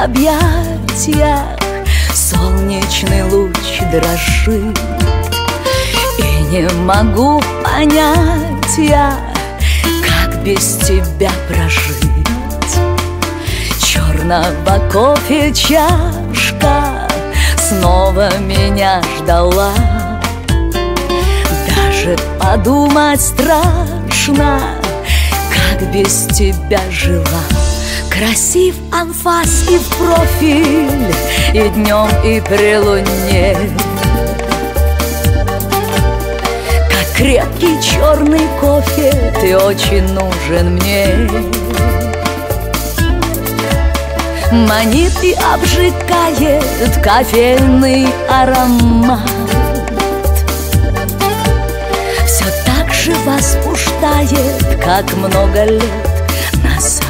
объятиях солнечный луч дрожит. И не могу понять я, как без тебя прожить. Черного кофе чашка снова меня ждала. Даже подумать страшно, как без тебя жила. Красив анфас и в профиль, и днем, и при луне. Как крепкий черный кофе, ты очень нужен мне. Манит и обжигает кофейный аромат. Все так же возбуждает, как много лет назад.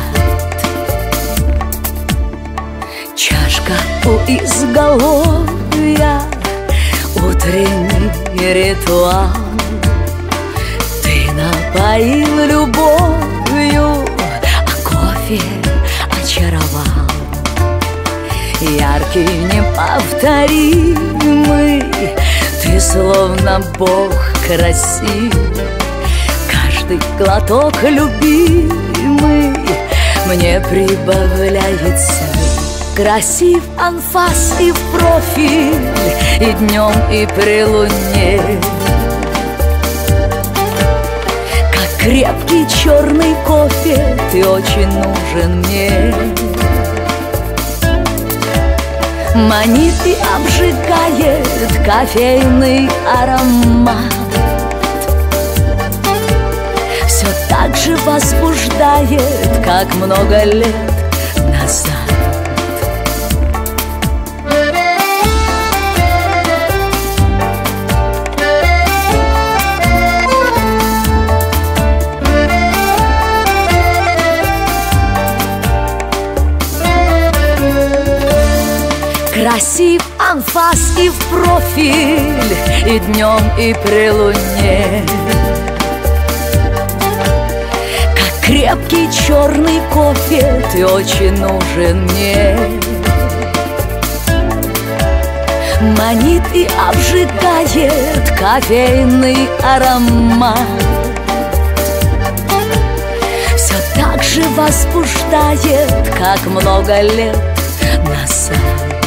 Чашка у изголовья, утренний ритуал. Ты напоил любовью, а кофе очаровал. Яркий, неповторимый, ты словно Бог красив. Каждый глоток любимый мне прибавляет сил. Красив анфас и в профиль, и днем, и при луне. Как крепкий черный кофе, ты очень нужен мне. Манит и обжигает кофейный аромат. Все так же возбуждает, как много лет назад. Красив анфас и в профиль, и днем, и при луне. Как крепкий черный кофе, ты очень нужен мне. Манит и обжигает кофейный аромат. Все так же возбуждает, как много лет назад.